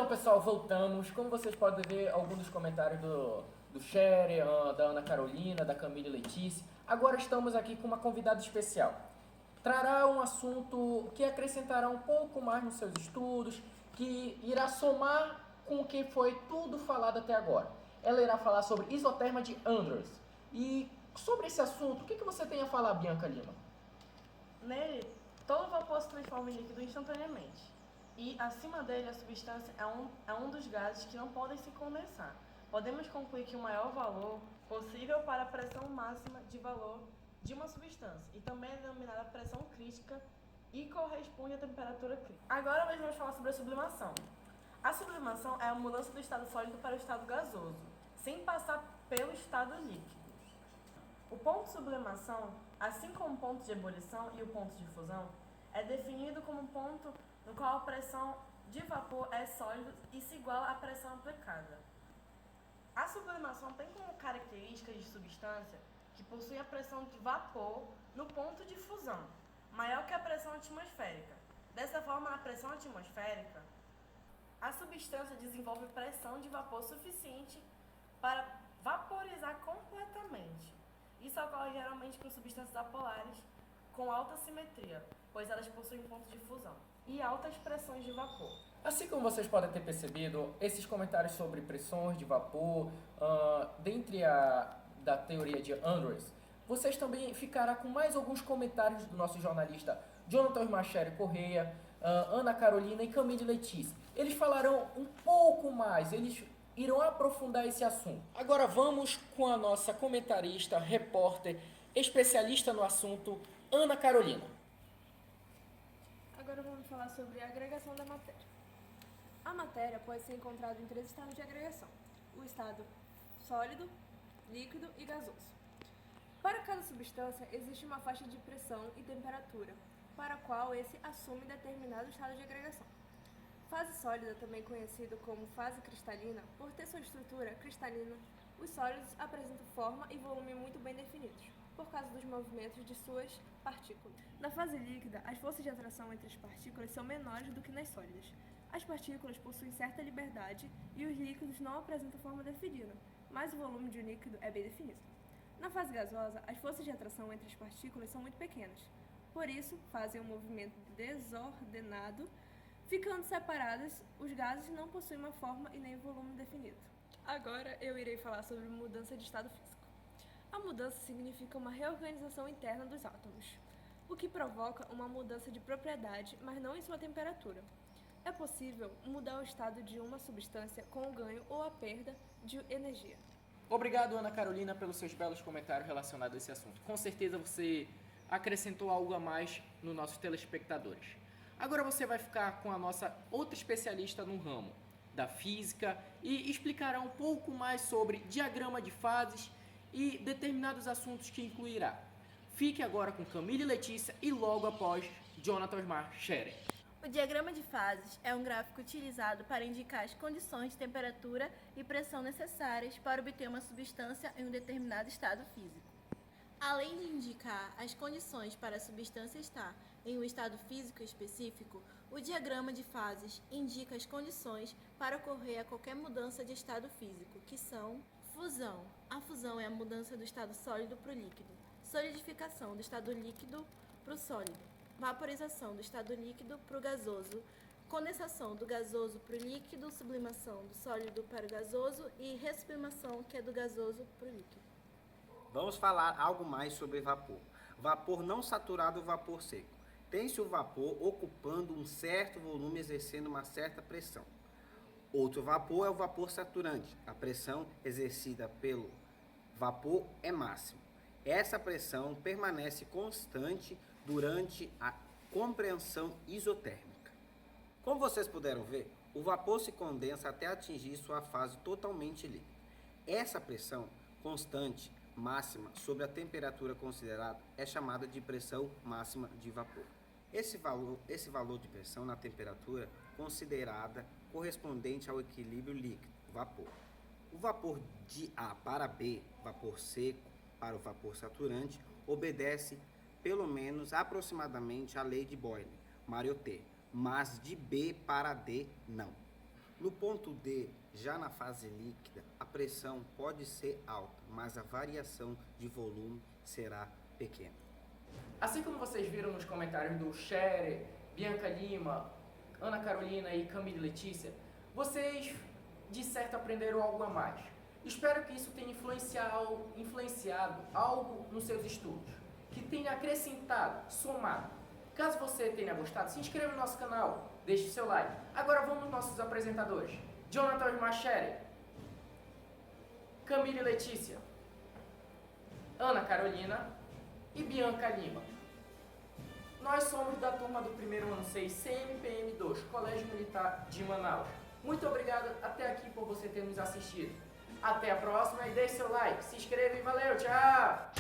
Então, pessoal, voltamos. Como vocês podem ver, alguns dos comentários do Sherry, da Ana Carolina, da Camila e Letícia. Agora estamos aqui com uma convidada especial. Trará um assunto que acrescentará um pouco mais nos seus estudos, que irá somar com o que foi tudo falado até agora. Ela irá falar sobre isoterma de Andrews. E sobre esse assunto, o que você tem a falar, Bianca Lima? Nele, todo vapor se transforma em líquido instantaneamente. E acima dele, a substância é um dos gases que não podem se condensar. Podemos concluir que o maior valor possível para a pressão máxima de valor de uma substância, e também é denominada pressão crítica e corresponde à temperatura crítica. Agora nós vamos falar sobre a sublimação. A sublimação é a mudança do estado sólido para o estado gasoso, sem passar pelo estado líquido. O ponto de sublimação, assim como o ponto de ebulição e o ponto de fusão, é definido como um ponto no qual a pressão de vapor é sólido e se iguala à pressão aplicada. A sublimação tem como característica de substância que possui a pressão de vapor no ponto de fusão, maior que a pressão atmosférica. Dessa forma, na pressão atmosférica, a substância desenvolve pressão de vapor suficiente para vaporizar completamente. Isso ocorre geralmente com substâncias apolares com alta simetria, pois elas possuem ponto de fusão e altas pressões de vapor. Assim como vocês podem ter percebido, esses comentários sobre pressões de vapor, dentre da teoria de Andrews, vocês também ficarão com mais alguns comentários do nosso jornalista Jonathan Macheri Correia, Ana Carolina e Camille Letícia. Eles falarão um pouco mais, eles irão aprofundar esse assunto. Agora vamos com a nossa comentarista, repórter, especialista no assunto, Ana Carolina. Agora vamos falar sobre a agregação da matéria. A matéria pode ser encontrada em 3 estados de agregação: o estado sólido, líquido e gasoso. Para cada substância, existe uma faixa de pressão e temperatura, para a qual esse assume determinado estado de agregação. Fase sólida, também conhecida como fase cristalina, por ter sua estrutura cristalina, os sólidos apresentam forma e volume muito bem definidos, por causa dos movimentos de suas partículas. Na fase líquida, as forças de atração entre as partículas são menores do que nas sólidas. As partículas possuem certa liberdade e os líquidos não apresentam forma definida, mas o volume de um líquido é bem definido. Na fase gasosa, as forças de atração entre as partículas são muito pequenas, por isso fazem um movimento desordenado. Ficando separadas, os gases não possuem uma forma e nem volume definido. Agora eu irei falar sobre mudança de estado físico. A mudança significa uma reorganização interna dos átomos, o que provoca uma mudança de propriedade, mas não em sua temperatura. É possível mudar o estado de uma substância com o ganho ou a perda de energia. Obrigado, Ana Carolina, pelos seus belos comentários relacionados a esse assunto. Com certeza você acrescentou algo a mais nos nossos telespectadores. Agora você vai ficar com a nossa outra especialista no ramo da física e explicará um pouco mais sobre diagrama de fases e determinados assuntos que incluirá. Fique agora com Camille Letícia e logo após Jonathan Macheri. O diagrama de fases é um gráfico utilizado para indicar as condições de temperatura e pressão necessárias para obter uma substância em um determinado estado físico. Além de indicar as condições para a substância estar em um estado físico específico, o diagrama de fases indica as condições para ocorrer a qualquer mudança de estado físico, que são fusão. A fusão é a mudança do estado sólido para o líquido. Solidificação do estado líquido para o sólido. Vaporização do estado líquido para o gasoso. Condensação do gasoso para o líquido. Sublimação do sólido para o gasoso e ressublimação, que é do gasoso para o líquido. Vamos falar algo mais sobre vapor. Vapor não saturado ou vapor seco. Tem-se o vapor ocupando um certo volume exercendo uma certa pressão. Outro vapor é o vapor saturante. A pressão exercida pelo vapor é máxima. Essa pressão permanece constante durante a compreensão isotérmica. Como vocês puderam ver, o vapor se condensa até atingir sua fase totalmente líquida. Essa pressão constante máxima sobre a temperatura considerada é chamada de pressão máxima de vapor. Esse valor de pressão na temperatura considerada correspondente ao equilíbrio líquido-vapor. O vapor de A para B, vapor seco para o vapor saturante, obedece pelo menos aproximadamente à lei de Boyle-Mariotte, mas de B para D não. No ponto D, já na fase líquida, a pressão pode ser alta, mas a variação de volume será pequena. Assim como vocês viram nos comentários do Shere, Bianca Lima, Ana Carolina e Camille Letícia, vocês de certo aprenderam algo a mais. Espero que isso tenha influenciado algo nos seus estudos, que tenha acrescentado, somado. Caso você tenha gostado, se inscreva no nosso canal, deixe seu like. Agora vamos aos nossos apresentadores. Jonathan Macheri, Camille Letícia, Ana Carolina e Bianca Lima. Nós somos da turma do primeiro ano 6 CMPM2, Colégio Militar de Manaus. Muito obrigado até aqui por você ter nos assistido. Até a próxima e deixe seu like, se inscreva e valeu, tchau!